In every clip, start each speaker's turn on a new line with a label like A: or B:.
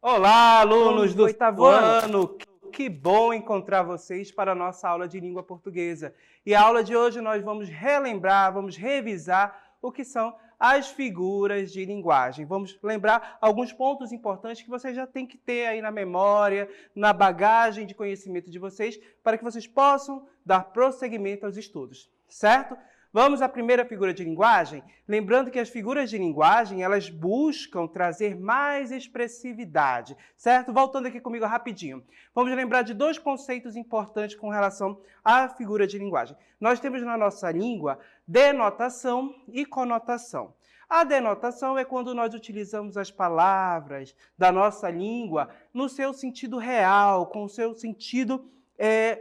A: Olá, alunos do
B: oitavo ano.
A: Que bom encontrar vocês para a nossa aula de língua portuguesa. E a aula de hoje nós vamos relembrar, vamos revisar o que são as figuras de linguagem. Vamos lembrar alguns pontos importantes que vocês já têm que ter aí na memória, na bagagem de conhecimento de vocês, para que vocês possam dar prosseguimento aos estudos, certo? Vamos à primeira figura de linguagem? Lembrando que as figuras de linguagem, elas buscam trazer mais expressividade, certo? Voltando aqui comigo rapidinho. Vamos lembrar de dois conceitos importantes com relação à figura de linguagem. Nós temos na nossa língua denotação e conotação. A denotação é quando nós utilizamos as palavras da nossa língua no seu sentido real, com o seu sentido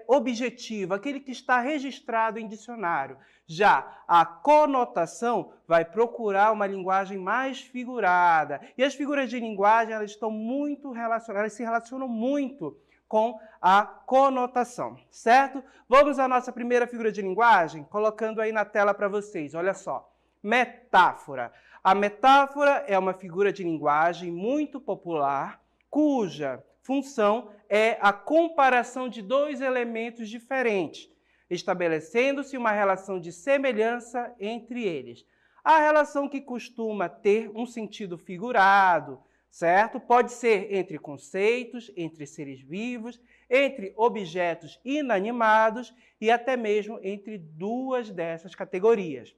A: objetivo, aquele que está registrado em dicionário. Já a conotação vai procurar uma linguagem mais figurada. E as figuras de linguagem, elas estão muito relacionadas, elas se relacionam muito com a conotação, certo? Vamos à nossa primeira figura de linguagem, colocando aí na tela para vocês, olha só. Metáfora. A metáfora é uma figura de linguagem muito popular, cuja função é a comparação de dois elementos diferentes, estabelecendo-se uma relação de semelhança entre eles. A relação que costuma ter um sentido figurado, certo? Pode ser entre conceitos, entre seres vivos, entre objetos inanimados e até mesmo entre duas dessas categorias.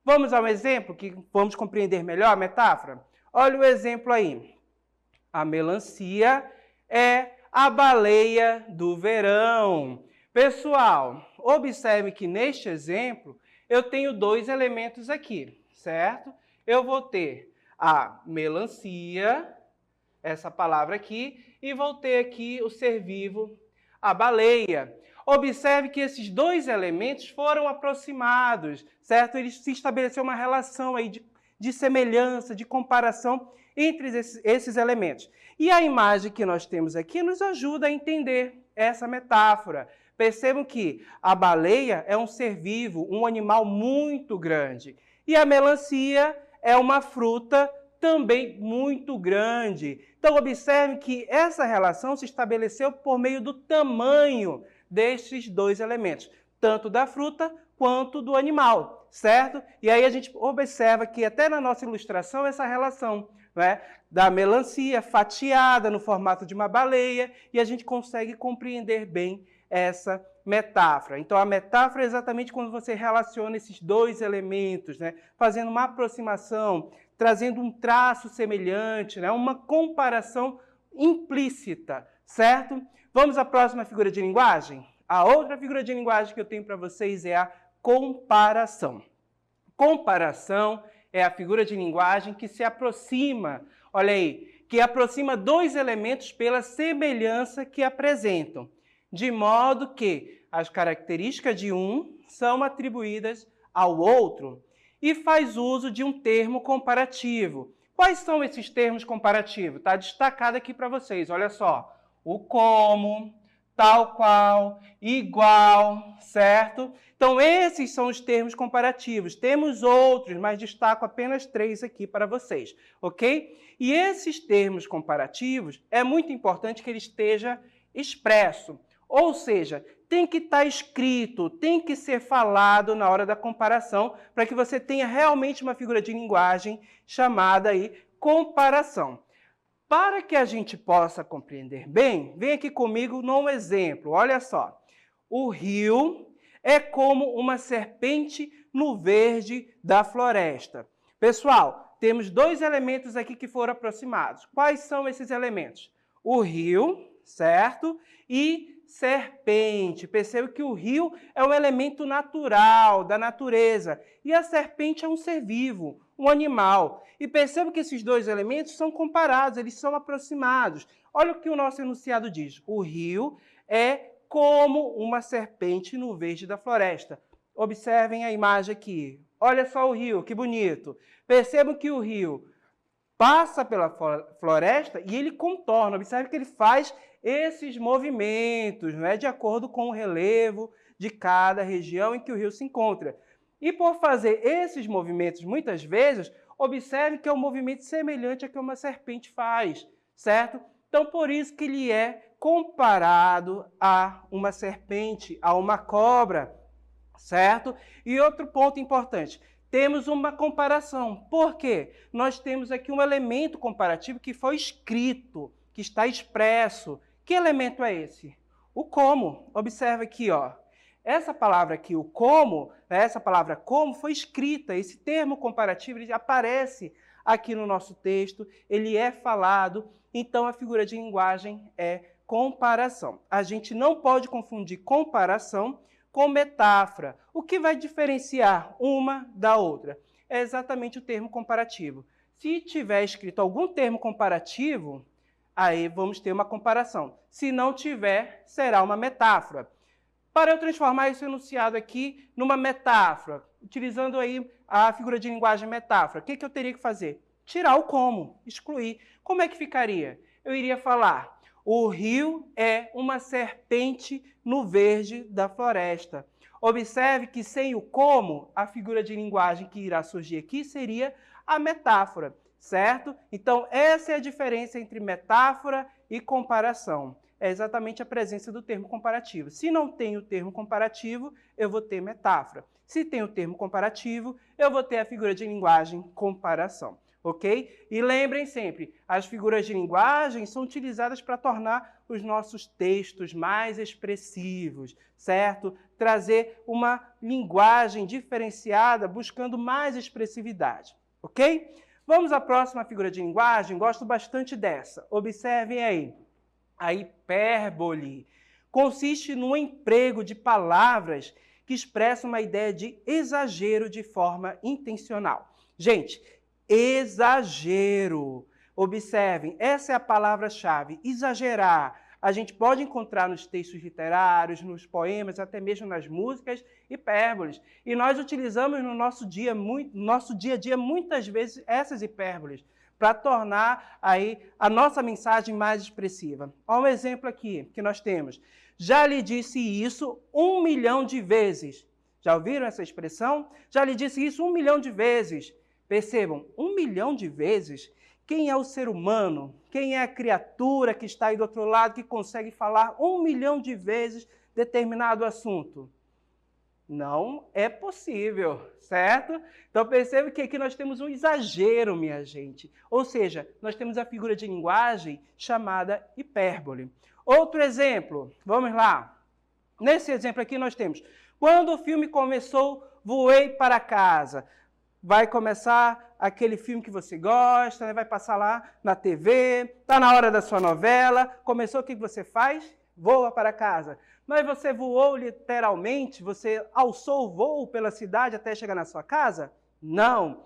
A: Vamos a um exemplo que vamos compreender melhor a metáfora? Olha o exemplo aí. A melancia é a baleia do verão. Pessoal, observe que neste exemplo eu tenho dois elementos aqui, certo? Eu vou ter a melancia, essa palavra aqui, e vou ter aqui o ser vivo, a baleia. Observe que esses dois elementos foram aproximados, certo? Eles se estabeleceu uma relação aí de semelhança, de comparação entre esses elementos. E a imagem que nós temos aqui nos ajuda a entender essa metáfora. Percebam que a baleia é um ser vivo, um animal muito grande. E a melancia é uma fruta também muito grande. Então, observe que essa relação se estabeleceu por meio do tamanho destes dois elementos, tanto da fruta quanto do animal, certo? E aí a gente observa que até na nossa ilustração essa relação, né, da melancia fatiada no formato de uma baleia, e a gente consegue compreender bem essa metáfora. Então, a metáfora é exatamente quando você relaciona esses dois elementos, né, fazendo uma aproximação, trazendo um traço semelhante, né, uma comparação implícita, certo? Vamos à próxima figura de linguagem? A outra figura de linguagem que eu tenho para vocês é a comparação. Comparação é a figura de linguagem que se aproxima, olha aí, que aproxima dois elementos pela semelhança que apresentam, de modo que as características de um são atribuídas ao outro e faz uso de um termo comparativo. Quais são esses termos comparativos? Está destacado aqui para vocês, olha só. O como, tal qual, igual, certo? Então, esses são os termos comparativos. Temos outros, mas destaco apenas 3 aqui para vocês, ok? E esses termos comparativos, é muito importante que ele esteja expresso. Ou seja, tem que estar escrito, tem que ser falado na hora da comparação, para que você tenha realmente uma figura de linguagem chamada aí comparação. Para que a gente possa compreender bem, vem aqui comigo num exemplo. Olha só. O rio é como uma serpente no verde da floresta. Pessoal, temos dois elementos aqui que foram aproximados. Quais são esses elementos? O rio, certo? E serpente. Perceba que o rio é um elemento natural, da natureza. E a serpente é um ser vivo, um animal. E perceba que esses dois elementos são comparados, eles são aproximados. Olha o que o nosso enunciado diz. O rio é como uma serpente no verde da floresta. Observem a imagem aqui. Olha só o rio, que bonito. Percebam que o rio passa pela floresta e ele contorna. Observe que ele faz esses movimentos, não é, de acordo com o relevo de cada região em que o rio se encontra. E por fazer esses movimentos, muitas vezes, observe que é um movimento semelhante a que uma serpente faz, certo? Então, por isso que ele é comparado a uma serpente, a uma cobra, certo? E outro ponto importante, temos uma comparação. Por quê? Nós temos aqui um elemento comparativo que foi escrito, que está expresso. Que elemento é esse? O como. Observa aqui, ó. Essa palavra aqui, o como, essa palavra como foi escrita, esse termo comparativo ele aparece aqui no nosso texto, ele é falado, então a figura de linguagem é comparação. A gente não pode confundir comparação com metáfora. O que vai diferenciar uma da outra? É exatamente o termo comparativo. Se tiver escrito algum termo comparativo, aí vamos ter uma comparação. Se não tiver, será uma metáfora. Para eu transformar esse enunciado aqui numa metáfora, utilizando aí a figura de linguagem metáfora, o que eu teria que fazer? Tirar o como, excluir. Como é que ficaria? Eu iria falar, o rio é uma serpente no verde da floresta. Observe que sem o como, a figura de linguagem que irá surgir aqui seria a metáfora, certo? Então, essa é a diferença entre metáfora e comparação. É exatamente a presença do termo comparativo. Se não tem o termo comparativo, eu vou ter metáfora. Se tem o termo comparativo, eu vou ter a figura de linguagem comparação. Ok? E lembrem sempre, as figuras de linguagem são utilizadas para tornar os nossos textos mais expressivos, certo? Trazer uma linguagem diferenciada, buscando mais expressividade. Ok? Vamos à próxima figura de linguagem, gosto bastante dessa. Observem aí. A hipérbole consiste no emprego de palavras que expressam uma ideia de exagero de forma intencional. Gente, exagero. Observem, essa é a palavra-chave, exagerar. A gente pode encontrar nos textos literários, nos poemas, até mesmo nas músicas, hipérboles. E nós utilizamos no nosso dia a dia muitas vezes essas hipérboles para tornar aí a nossa mensagem mais expressiva. Olha um exemplo aqui que nós temos. Já lhe disse isso 1 milhão de vezes. Já ouviram essa expressão? Já lhe disse isso 1 milhão de vezes. Percebam, 1 milhão de vezes, quem é o ser humano? Quem é a criatura que está aí do outro lado que consegue falar 1 milhão de vezes determinado assunto? Não é possível, certo? Então perceba que aqui nós temos um exagero, minha gente. Ou seja, nós temos a figura de linguagem chamada hipérbole. Outro exemplo, vamos lá. Nesse exemplo aqui nós temos, quando o filme começou, voei para casa. Vai começar aquele filme que você gosta, né? Vai passar lá na TV, está na hora da sua novela, começou, o que você faz? Voa para casa. Mas você voou literalmente? Você alçou o voo pela cidade até chegar na sua casa? Não.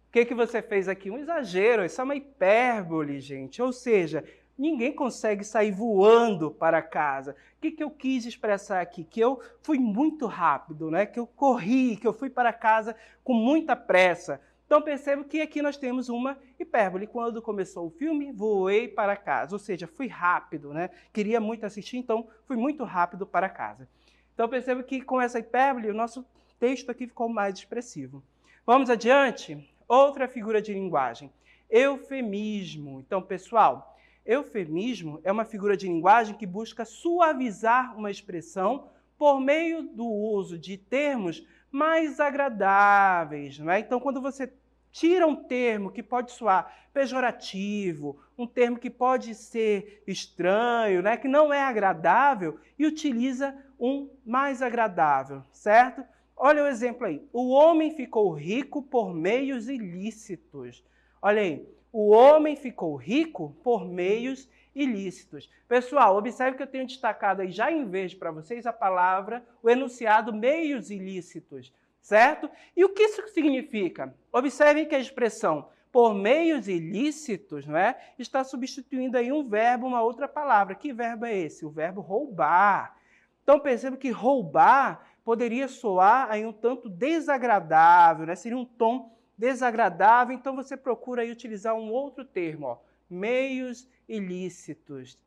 A: O que você fez aqui? Um exagero, isso é uma hipérbole, gente. Ou seja, ninguém consegue sair voando para casa. O que eu quis expressar aqui? Que eu fui muito rápido, né? Que eu corri, que eu fui para casa com muita pressa. Então percebo que aqui nós temos uma hipérbole. Quando começou o filme, voei para casa. Ou seja, fui rápido, né? Queria muito assistir, então fui muito rápido para casa. Então percebo que com essa hipérbole o nosso texto aqui ficou mais expressivo. Vamos adiante? Outra figura de linguagem. Eufemismo. Então, pessoal, eufemismo é uma figura de linguagem que busca suavizar uma expressão por meio do uso de termos mais agradáveis, não é? Então, quando você tira um termo que pode soar pejorativo, um termo que pode ser estranho, né, que não é agradável, e utiliza um mais agradável, certo? Olha o exemplo aí. O homem ficou rico por meios ilícitos. Olha aí. O homem ficou rico por meios ilícitos. Pessoal, observe que eu tenho destacado aí já em verde para vocês a palavra, o enunciado meios ilícitos, certo? E o que isso significa? Observem que a expressão por meios ilícitos, não é? Está substituindo aí um verbo, uma outra palavra. Que verbo é esse? O verbo roubar. Então perceba que roubar poderia soar aí um tanto desagradável, né? Seria um tom desagradável, então você procura aí utilizar um outro termo, ó, meios ilícitos,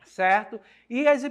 A: certo? E as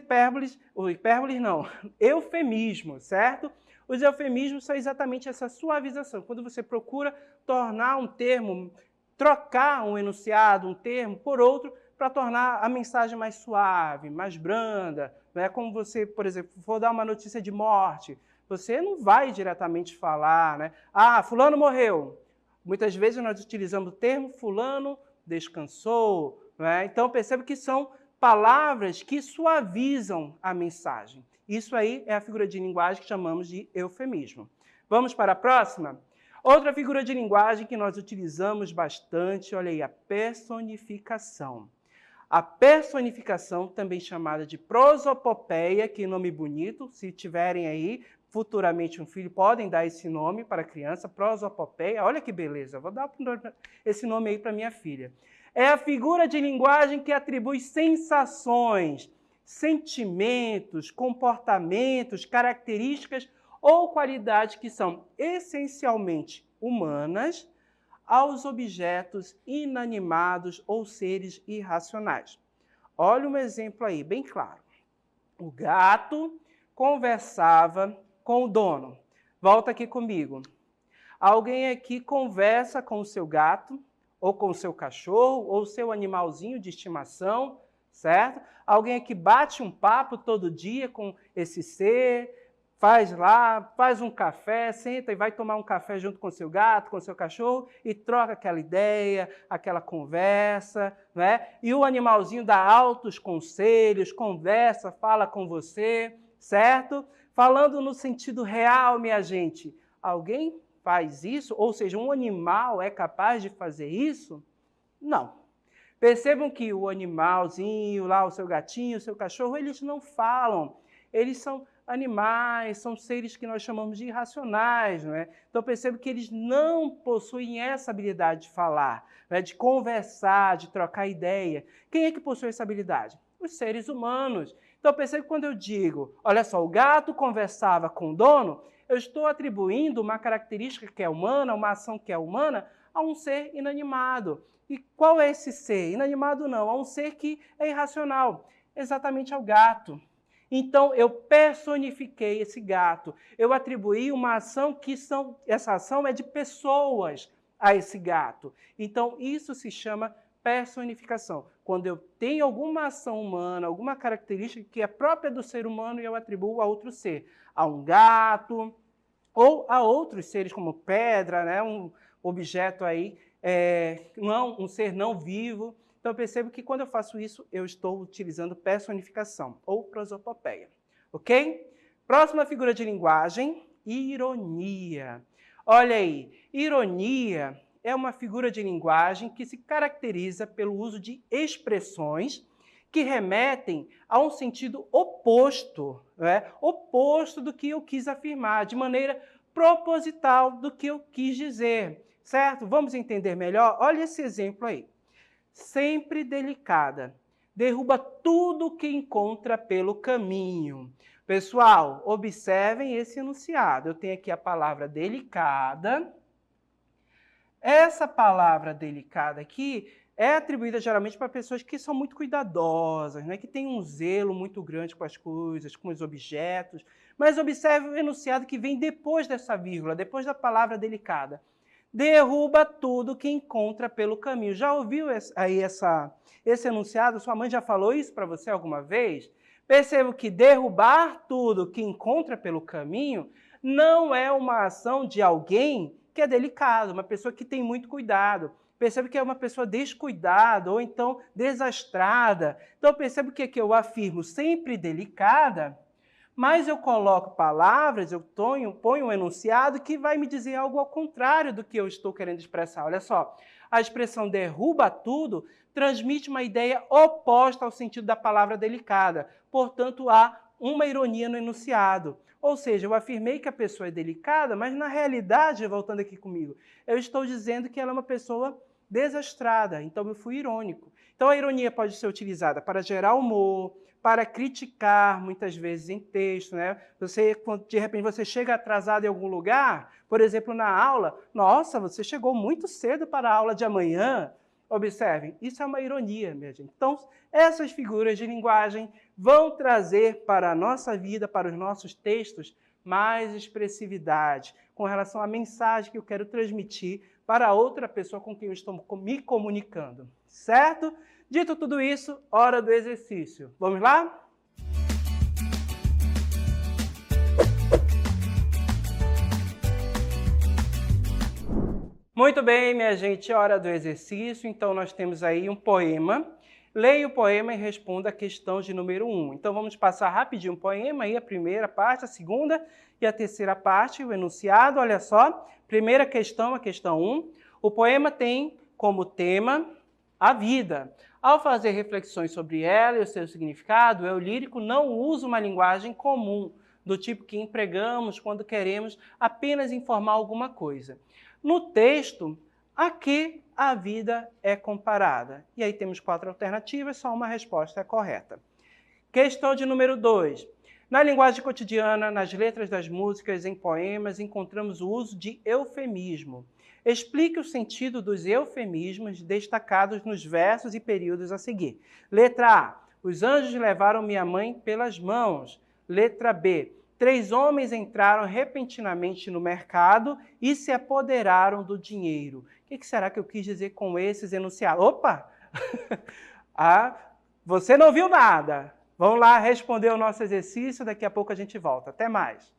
A: eufemismos, certo? Os eufemismos são exatamente essa suavização, quando você procura tornar um termo, trocar um enunciado, um termo por outro, para tornar a mensagem mais suave, mais branda. Não é como você, por exemplo, for dar uma notícia de morte, você não vai diretamente falar, né? Ah, fulano morreu. Muitas vezes nós utilizamos o termo fulano descansou, né? Então percebe que são palavras que suavizam a mensagem. Isso aí é a figura de linguagem que chamamos de eufemismo. Vamos para a próxima? Outra figura de linguagem que nós utilizamos bastante, olha aí, a personificação. A personificação, também chamada de prosopopeia, que nome bonito, se tiverem aí futuramente um filho, podem dar esse nome para a criança, prosopopeia, olha que beleza, vou dar esse nome aí para minha filha. É a figura de linguagem que atribui sensações, sentimentos, comportamentos, características ou qualidades que são essencialmente humanas aos objetos inanimados ou seres irracionais. Olha um exemplo aí, bem claro. O gato conversava com o dono. Volta aqui comigo. Alguém aqui conversa com o seu gato, ou com o seu cachorro, ou o seu animalzinho de estimação, certo? Alguém aqui bate um papo todo dia com esse ser, faz um café, senta e vai tomar um café junto com seu gato, com seu cachorro e troca aquela ideia, aquela conversa, né? E o animalzinho dá altos conselhos, conversa, fala com você, certo? Falando no sentido real, minha gente, alguém faz isso? Ou seja, um animal é capaz de fazer isso? Não. Percebam que o animalzinho lá, o seu gatinho, o seu cachorro, eles não falam. Eles são animais, são seres que nós chamamos de irracionais, não é? Então percebo que eles não possuem essa habilidade de falar, né? De conversar, de trocar ideia. Quem é que possui essa habilidade? Os seres humanos. Então percebo que quando eu digo, olha só, o gato conversava com o dono, eu estou atribuindo uma característica que é humana, uma ação que é humana, a um ser inanimado. E qual é esse ser? Inanimado não, a um ser que é irracional, exatamente ao gato. Então, eu personifiquei esse gato. Eu atribuí uma ação essa ação é de pessoas a esse gato. Então, isso se chama personificação. Quando eu tenho alguma ação humana, alguma característica que é própria do ser humano e eu atribuo a outro ser. A um gato ou a outros seres como pedra, né? Um objeto aí, um ser não vivo. Então, eu percebo que quando eu faço isso, eu estou utilizando personificação ou prosopopeia. Ok? Próxima figura de linguagem, ironia. Olha aí, ironia é uma figura de linguagem que se caracteriza pelo uso de expressões que remetem a um sentido oposto, né? Oposto do que eu quis afirmar, de maneira proposital do que eu quis dizer, certo? Vamos entender melhor? Olha esse exemplo aí. Sempre delicada, derruba tudo que encontra pelo caminho. Pessoal, observem esse enunciado. Eu tenho aqui a palavra delicada. Essa palavra delicada aqui é atribuída geralmente para pessoas que são muito cuidadosas, né? Que têm um zelo muito grande com as coisas, com os objetos. Mas observe o enunciado que vem depois dessa vírgula, depois da palavra delicada. Derruba tudo que encontra pelo caminho. Já ouviu aí esse enunciado? Sua mãe já falou isso para você alguma vez? Percebo que derrubar tudo que encontra pelo caminho não é uma ação de alguém que é delicado, uma pessoa que tem muito cuidado. Percebo que é uma pessoa descuidada ou então desastrada. Então percebo que aqui eu afirmo sempre delicada, mas eu coloco palavras, eu ponho um enunciado que vai me dizer algo ao contrário do que eu estou querendo expressar. Olha só, a expressão derruba tudo transmite uma ideia oposta ao sentido da palavra delicada. Portanto, há uma ironia no enunciado. Ou seja, eu afirmei que a pessoa é delicada, mas na realidade, voltando aqui comigo, eu estou dizendo que ela é uma pessoa desastrada. Então, eu fui irônico. Então, a ironia pode ser utilizada para gerar humor, para criticar, muitas vezes, em texto, né? De repente, você chega atrasado em algum lugar, por exemplo, na aula, nossa, você chegou muito cedo para a aula de amanhã. Observem, isso é uma ironia, minha gente. Então, essas figuras de linguagem vão trazer para a nossa vida, para os nossos textos, mais expressividade com relação à mensagem que eu quero transmitir para outra pessoa com quem eu estou me comunicando, certo? Dito tudo isso, hora do exercício. Vamos lá? Muito bem, minha gente, hora do exercício. Então, nós temos aí um poema. Leia o poema e responda a questão de número 1. Então, vamos passar rapidinho o poema, aí a primeira parte, a segunda e a terceira parte, o enunciado. Olha só, primeira questão, a questão 1. O poema tem como tema a vida. Ao fazer reflexões sobre ela e o seu significado, o eu lírico não usa uma linguagem comum, do tipo que empregamos quando queremos apenas informar alguma coisa. No texto, aqui a vida é comparada. E aí temos 4 alternativas, só uma resposta é correta. Questão de número 2. Na linguagem cotidiana, nas letras das músicas, em poemas, encontramos o uso de eufemismo. Explique o sentido dos eufemismos destacados nos versos e períodos a seguir. Letra A. Os anjos levaram minha mãe pelas mãos. Letra B. 3 homens entraram repentinamente no mercado e se apoderaram do dinheiro. O que será que eu quis dizer com esses enunciados? Opa! Você não viu nada. Vamos lá responder o nosso exercício, daqui a pouco a gente volta. Até mais!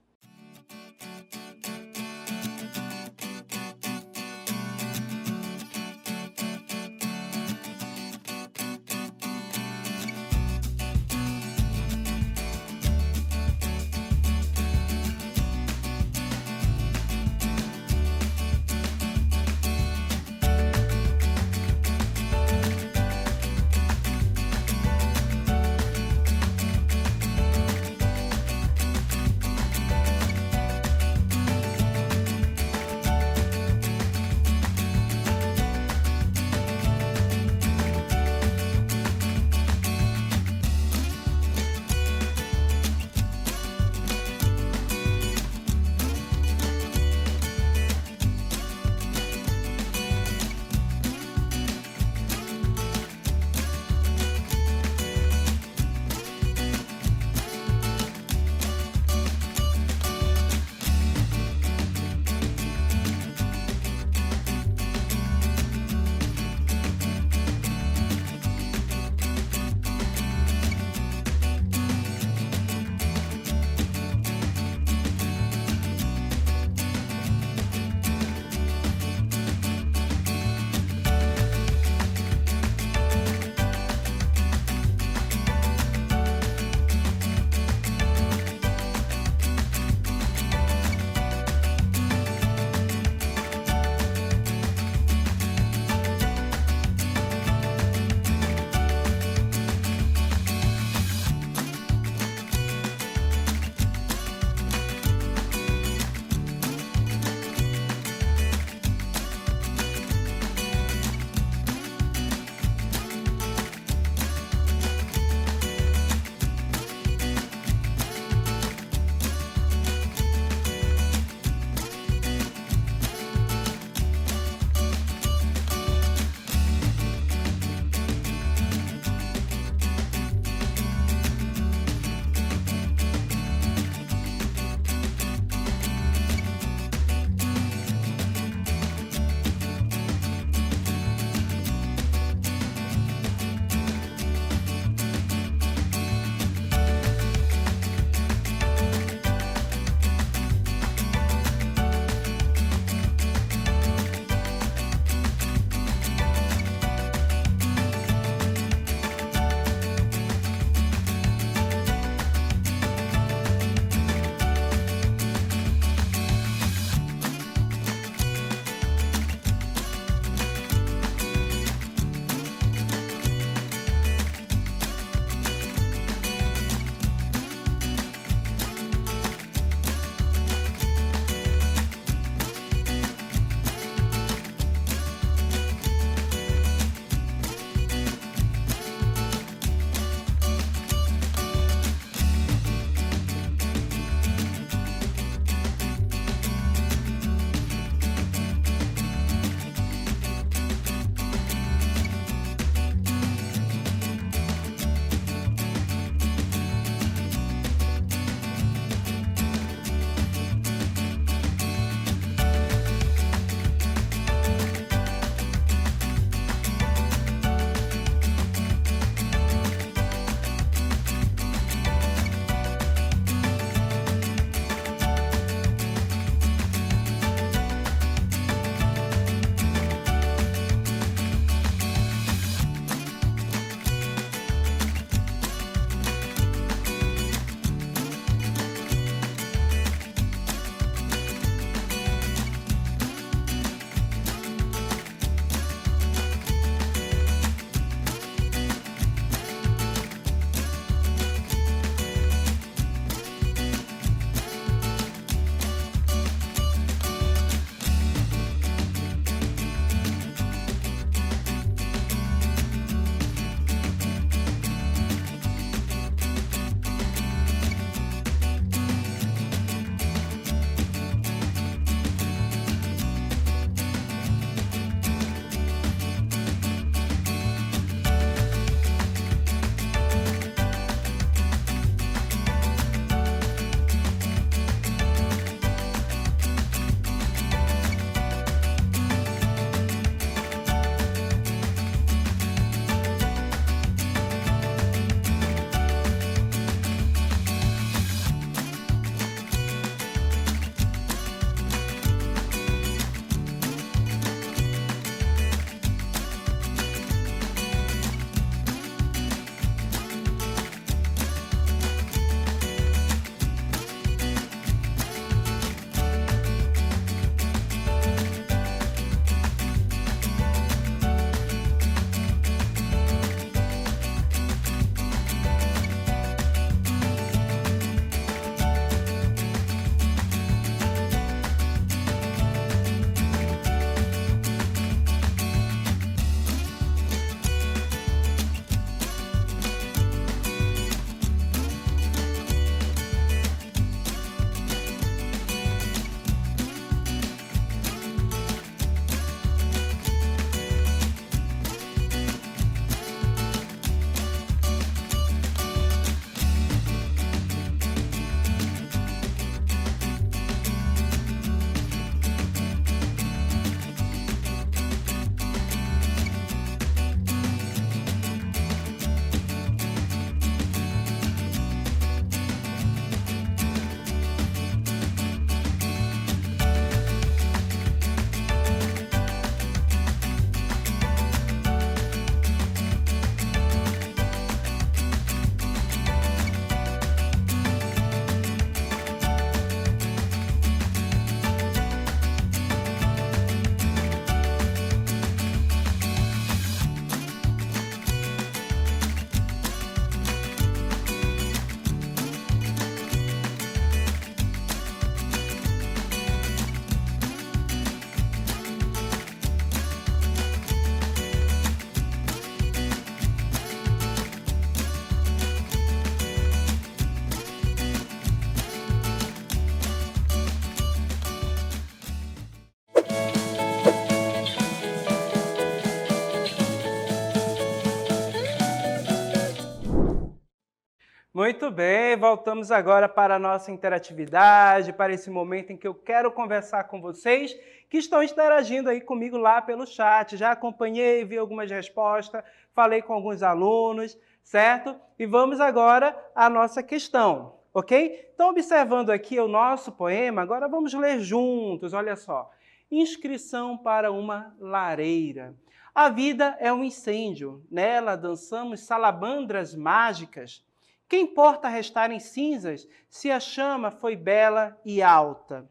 A: Muito bem, voltamos agora para a nossa interatividade, para esse momento em que eu quero conversar com vocês que estão interagindo aí comigo lá pelo chat. Já acompanhei, vi algumas respostas, falei com alguns alunos, certo? E vamos agora à nossa questão, ok? Então, observando aqui o nosso poema, agora vamos ler juntos, olha só. Inscrição para uma lareira. A vida é um incêndio, nela dançamos salamandras mágicas. Que importa restar em cinzas se a chama foi bela e alta?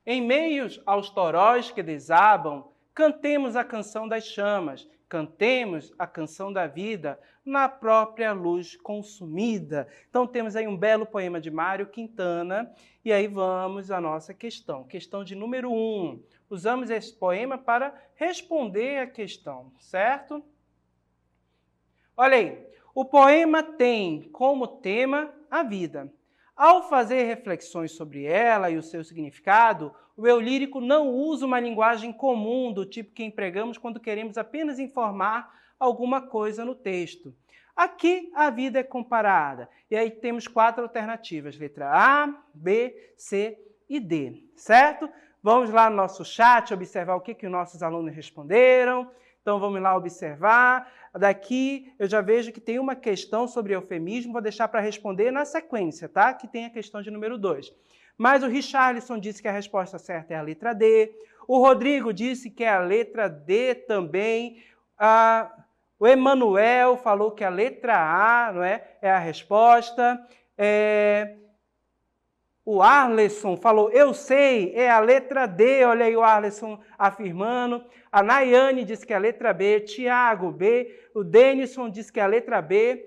A: Em meios aos toróis que desabam, cantemos a canção das chamas, cantemos a canção da vida na própria luz consumida. Então temos aí um belo poema de Mário Quintana, e aí vamos à nossa questão. Questão de número 1. Usamos esse poema para responder a questão, certo? Olha aí, o poema tem como tema a vida. Ao fazer reflexões sobre ela e o seu significado, o eu lírico não usa uma linguagem comum do tipo que empregamos quando queremos apenas informar alguma coisa no texto. Aqui a vida é comparada, e aí temos 4 alternativas, letra A, B, C e D, certo? Vamos lá no nosso chat observar o que os nossos alunos responderam. Então vamos lá observar. Daqui eu já vejo que tem uma questão sobre eufemismo, vou deixar para responder na sequência, tá? Que tem a questão de número 2. Mas o Richarlison disse que a resposta certa é a letra D. O Rodrigo disse que é a letra D também. O Emanuel falou que a letra A, não é a resposta. O Arleson falou, eu sei, é a letra D, olha aí o Arleson afirmando. A Nayane disse que é a letra B, Tiago B, o Denison disse que é a letra B,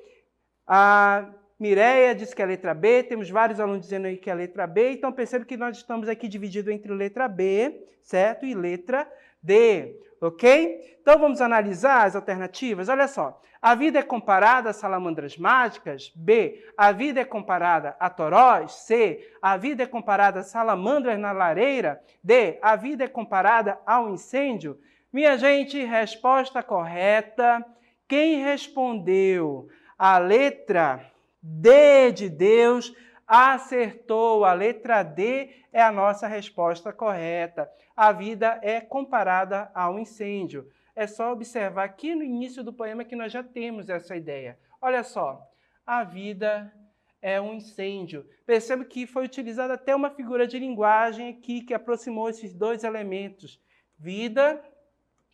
A: a Mireia disse que é a letra B, temos vários alunos dizendo aí que é a letra B, então percebe que nós estamos aqui divididos entre letra B, certo? E letra D, ok? Então vamos analisar as alternativas, olha só. A vida é comparada a salamandras mágicas? B. A vida é comparada a torós? C. A vida é comparada a salamandras na lareira? D. A vida é comparada ao incêndio? Minha gente, resposta correta. Quem respondeu a letra D de Deus acertou. A letra D é a nossa resposta correta. A vida é comparada ao incêndio. É só observar aqui no início do poema que nós já temos essa ideia. Olha só, a vida é um incêndio. Perceba que foi utilizada até uma figura de linguagem aqui que aproximou esses 2 elementos. Vida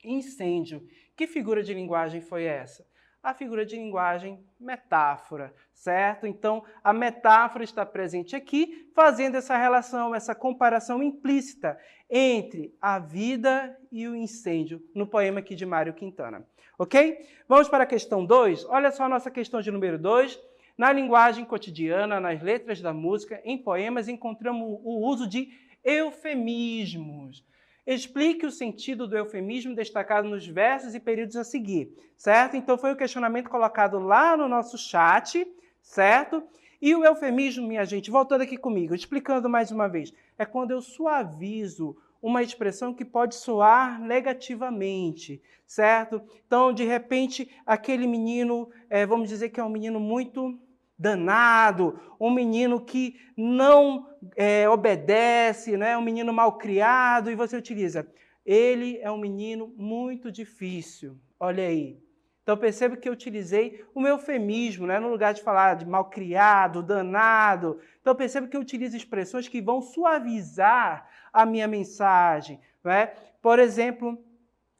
A: e incêndio. Que figura de linguagem foi essa? A figura de linguagem metáfora, certo? Então, a metáfora está presente aqui, fazendo essa relação, essa comparação implícita entre a vida e o incêndio, no poema aqui de Mário Quintana. Ok? Vamos para a questão 2. Olha só a nossa questão de número 2. Na linguagem cotidiana, nas letras da música, em poemas, encontramos o uso de eufemismos. Explique o sentido do eufemismo destacado nos versos e períodos a seguir, certo? Então, foi o questionamento colocado lá no nosso chat, certo? E o eufemismo, minha gente, voltando aqui comigo, explicando mais uma vez, é quando eu suavizo uma expressão que pode soar negativamente, certo? Então, de repente, aquele menino, vamos dizer que é um menino muito danado, um menino que não obedece, né? Um menino mal criado, e você utiliza, ele é um menino muito difícil, olha aí. Então perceba que eu utilizei o eufemismo, né? No lugar de falar de mal criado, danado. Então perceba que eu utilizo expressões que vão suavizar a minha mensagem, né? Por exemplo,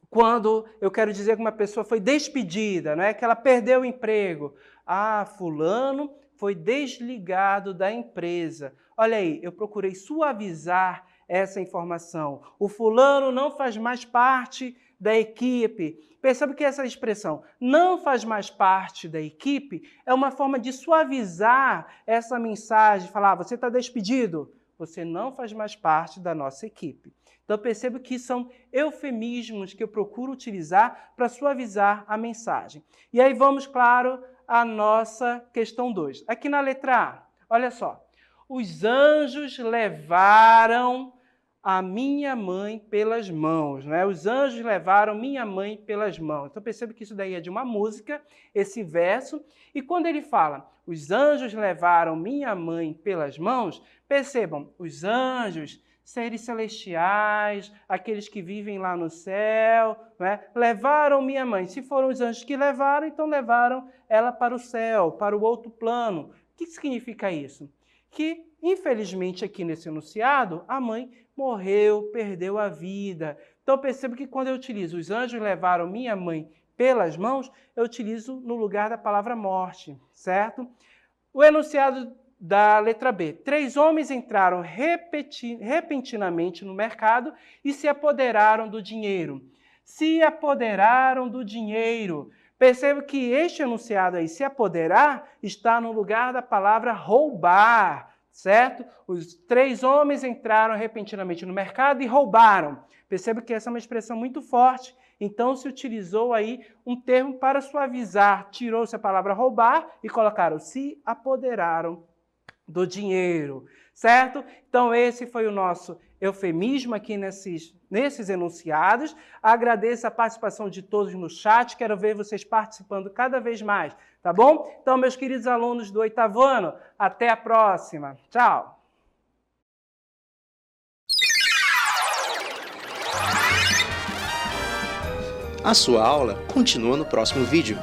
A: quando eu quero dizer que uma pessoa foi despedida, né? Que ela perdeu o emprego. Ah, fulano foi desligado da empresa. Olha aí, eu procurei suavizar essa informação. O fulano não faz mais parte da equipe. Perceba que essa expressão não faz mais parte da equipe é uma forma de suavizar essa mensagem, falar, você está despedido, você não faz mais parte da nossa equipe. Então perceba que são eufemismos que eu procuro utilizar para suavizar a mensagem. E aí vamos, claro, à nossa questão 2. Aqui na letra A, olha só. Os anjos levaram a minha mãe pelas mãos, né? Os anjos levaram minha mãe pelas mãos. Então perceba que isso daí é de uma música, esse verso. E quando ele fala, os anjos levaram minha mãe pelas mãos, percebam, os anjos, seres celestiais, aqueles que vivem lá no céu, né? Levaram minha mãe. Se foram os anjos que levaram, então levaram ela para o céu, para o outro plano. O que significa isso? Que, infelizmente, aqui nesse enunciado, a mãe morreu, perdeu a vida. Então, perceba que quando eu utilizo os anjos levaram minha mãe pelas mãos, eu utilizo no lugar da palavra morte, certo? O enunciado da letra B. 3 homens entraram repentinamente no mercado e se apoderaram do dinheiro. Se apoderaram do dinheiro. Perceba que este enunciado aí, se apoderar, está no lugar da palavra roubar, certo? Os 3 homens entraram repentinamente no mercado e roubaram. Perceba que essa é uma expressão muito forte. Então, se utilizou aí um termo para suavizar. Tirou-se a palavra roubar e colocaram se apoderaram do dinheiro, certo? Então, esse foi o nosso eufemismo aqui nesses enunciados. Agradeço a participação de todos no chat, quero ver vocês participando cada vez mais, tá bom? Então, meus queridos alunos do 8º ano, até a próxima. Tchau!
B: A sua aula continua no próximo vídeo.